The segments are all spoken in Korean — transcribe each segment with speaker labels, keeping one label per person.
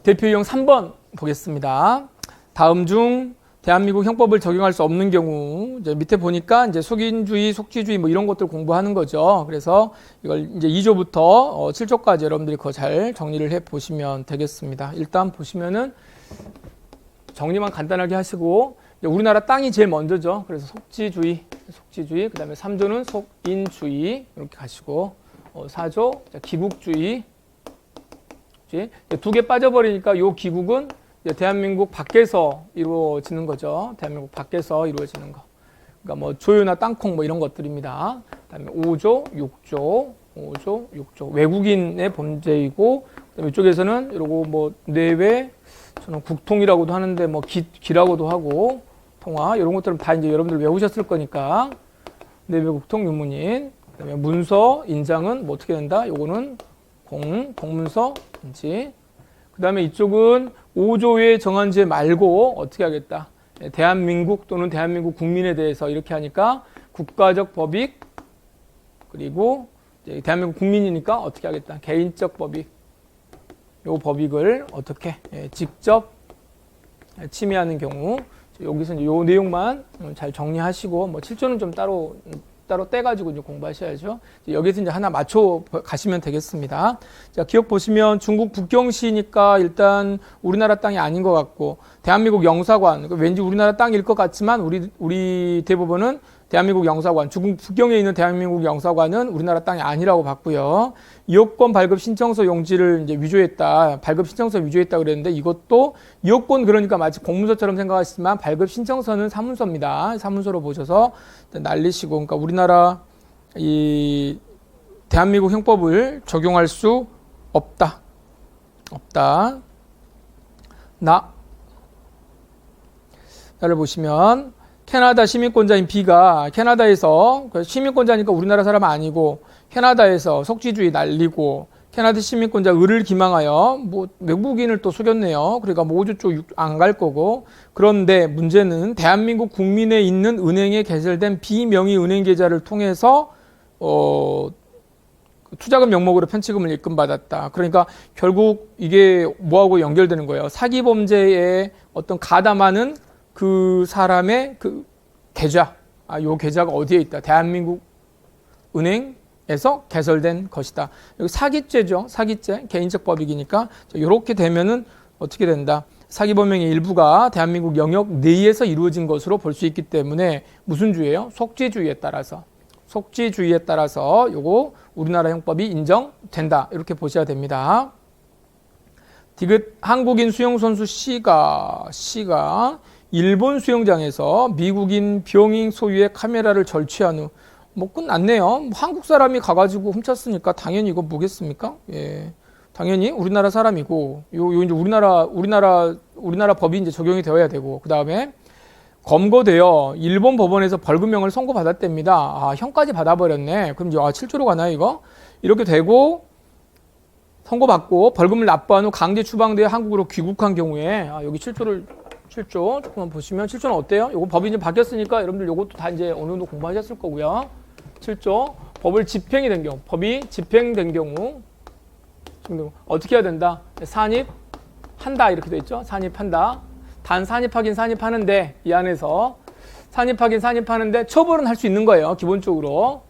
Speaker 1: 대표 유형 3번 보겠습니다. 다음 중 대한민국 형법을 적용할 수 없는 경우, 이제 밑에 보니까 이제 속인주의, 속지주의 뭐 이런 것들 공부하는 거죠. 그래서 이걸 이제 2조부터 7조까지 여러분들이 그거 잘 정리를 해 보시면 되겠습니다. 일단 보시면은 정리만 간단하게 하시고, 우리나라 땅이 제일 먼저죠. 그래서 속지주의, 그 다음에 3조는 속인주의 이렇게 가시고, 4조 기국주의, 두 개 빠져버리니까 요 기국은 대한민국 밖에서 이루어지는 거죠. 대한민국 밖에서 이루어지는 거. 그러니까 뭐 조유나 땅콩 뭐 이런 것들입니다. 그다음에 5조, 6조. 외국인의 범죄이고, 그다음에 이쪽에서는 이러고 뭐 내외, 저는 국통이라고도 하는데 뭐 기라고도 하고, 통화 이런 것들은 다 이제 여러분들 외우셨을 거니까. 내외 국통 유문인. 그다음에 문서 인장은 뭐 어떻게 된다? 요거는 공문서인지. 그다음에 이쪽은 5조의 정한제 말고 어떻게 하겠다? 대한민국 또는 대한민국 국민에 대해서 이렇게 하니까 국가적 법익, 그리고 이제 대한민국 국민이니까 어떻게 하겠다? 개인적 법익. 요 법익을 어떻게 직접 침해하는 경우, 여기서 이제 요 내용만 잘 정리하시고, 뭐 7조는 좀 따로 떼가지고 이제 공부하셔야죠. 여기서 이제 하나 맞춰 가시면 되겠습니다. 자, 기억 보시면 중국 북경시니까 일단 우리나라 땅이 아닌 것 같고, 대한민국 영사관, 왠지 우리나라 땅일 것 같지만 우리 대법원은 대한민국 영사관, 중국 북경에 있는 대한민국 영사관은 우리나라 땅이 아니라고 봤고요. 이용권 발급 신청서 용지를 이제 위조했다, 발급 신청서 위조했다 그랬는데, 이것도 이용권 그러니까 마치 공문서처럼 생각하시지만 발급 신청서는 사문서입니다. 사문서로 보셔서 날리시고, 그러니까 우리나라 이 대한민국 형법을 적용할 수 없다. 나를 보시면 캐나다 시민권자인 B가 캐나다에서, 시민권자니까 우리나라 사람 아니고 캐나다에서 속지주의 날리고 캐나다 시민권자 을을 기망하여 뭐 외국인을 또 속였네요. 그러니까 뭐 5조 쪽 안 갈 거고, 그런데 문제는 대한민국 국민에 있는 은행에 개설된 비명의 은행 계좌를 통해서 투자금 명목으로 편취금을 입금받았다. 그러니까 결국 이게 뭐하고 연결되는 거예요? 사기 범죄에 어떤 가담하는 그 사람의 그 계좌, 요 계좌가 어디에 있다? 대한민국 은행에서 개설된 것이다. 여기 사기죄죠. 사기죄, 개인적 법익이니까 이렇게 되면은 어떻게 된다? 사기 범행의 일부가 대한민국 영역 내에서 이루어진 것으로 볼 수 있기 때문에 무슨 주예요? 속지주의에 따라서 요거 우리나라 형법이 인정된다. 이렇게 보셔야 됩니다. 디귿 한국인 수영선수 C가 일본 수영장에서 미국인 병행 소유의 카메라를 절취한 후, 뭐 끝났네요. 한국 사람이 가가지고 훔쳤으니까 당연히 이거 뭐겠습니까? 예, 당연히 우리나라 사람이고, 요 이제 우리나라 법이 이제 적용이 되어야 되고, 그 다음에 검거되어 일본 법원에서 벌금형을 선고받았답니다. 형까지 받아버렸네. 그럼 이제 7조로 가나요 이거? 이렇게 되고 선고받고 벌금을 납부한 후 강제 추방되어 한국으로 귀국한 경우에, 여기 7조 조금만 보시면 7조는 어때요? 요거 법이 이제 바뀌었으니까 여러분들 요것도 다 이제 어느 정도 공부하셨을 거고요. 7조 법이 집행된 경우 어떻게 해야 된다? 산입한다 이렇게 돼 있죠. 산입한다. 단 산입하긴 산입하는데, 이 안에서 산입하는데 처벌은 할 수 있는 거예요. 기본적으로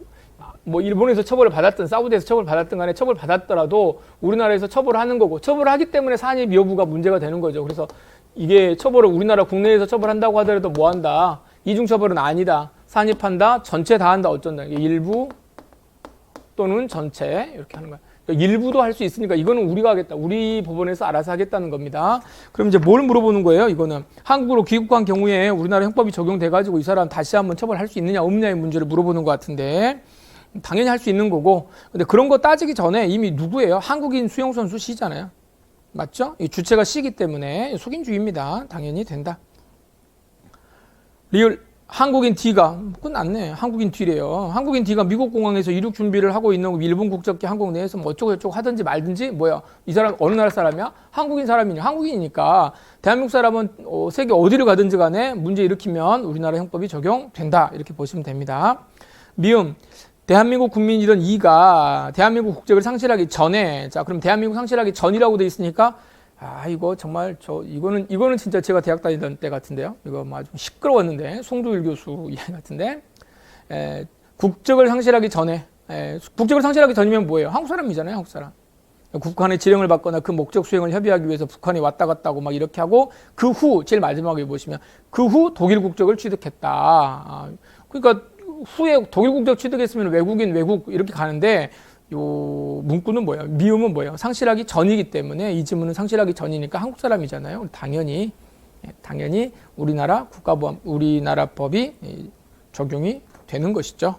Speaker 1: 뭐 일본에서 처벌을 받았든 사우디에서 처벌을 받았든 간에 처벌을 받았더라도 우리나라에서 처벌을 하는 거고, 처벌을 하기 때문에 산입 여부가 문제가 되는 거죠. 그래서 이게 처벌을 우리나라 국내에서 처벌한다고 하더라도 뭐 한다? 이중처벌은 아니다. 산입한다, 전체 다 한다, 어쩐다. 일부 또는 전체 이렇게 하는 거야. 그러니까 일부도 할 수 있으니까 이거는 우리가 하겠다. 우리 법원에서 알아서 하겠다는 겁니다. 그럼 이제 뭘 물어보는 거예요? 이거는 한국으로 귀국한 경우에 우리나라 형법이 적용돼가지고 이 사람 다시 한번 처벌할 수 있느냐 없느냐의 문제를 물어보는 것 같은데, 당연히 할 수 있는 거고, 근데 그런 거 따지기 전에 이미 누구예요? 한국인 수영선수 C잖아요. 맞죠? 이 주체가 C이기 때문에 속인주의입니다. 당연히 된다. 리을 한국인 D가 끝났네. 한국인 D래요. 한국인 D가 미국 공항에서 이륙 준비를 하고 있는 일본 국적기 항공 내에서 뭐 어쩌고저쩌고 하든지 말든지, 뭐야, 이 사람 어느 나라 사람이야? 한국인 사람이냐? 한국인이니까 대한민국 사람은 세계 어디를 가든지 간에 문제 일으키면 우리나라 형법이 적용된다. 이렇게 보시면 됩니다. 미음 대한민국 국민이던 이가 대한민국 국적을 상실하기 전에, 자, 그럼 대한민국 상실하기 전이라고 돼 있으니까 이거 정말 이거는 진짜 제가 대학 다니던 때 같은데요. 이거 좀 시끄러웠는데 송도일 교수 이야기 같은데 국적을 상실하기 전에 국적을 상실하기 전이면 뭐예요? 한국 사람이잖아요, 한국 사람. 북한의 지령을 받거나 그 목적 수행을 협의하기 위해서 북한에 왔다 갔다 하고 막 이렇게 하고 그 후 제일 마지막에 보시면 그 후 독일 국적을 취득했다. 그러니까 후에 독일 국적 취득했으면 외국인 외국 이렇게 가는데 요 문구는 뭐예요? 미음은 뭐예요? 상실하기 전이기 때문에 이 지문은 상실하기 전이니까 한국 사람이잖아요. 당연히 우리나라 국가보안 우리나라 법이 적용이 되는 것이죠.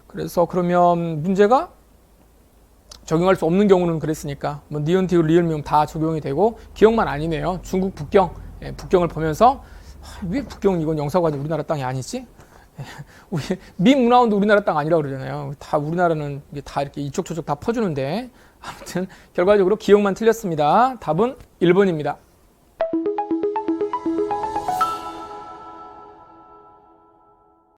Speaker 1: 그래서 그러면 문제가 적용할 수 없는 경우는 그랬으니까 뭐 니은, 디귿, 리을, 미음 다 적용이 되고 기억만 아니네요. 중국 북경을 보면서 왜 북경 이건 영사관이 우리나라 땅이 아니지? 우리 미문화원도 우리나라 땅 아니라고 그러잖아요. 다 우리나라는 다 이렇게 이쪽 저쪽 다 퍼주는데 아무튼 결과적으로 기억만 틀렸습니다. 답은 1번입니다.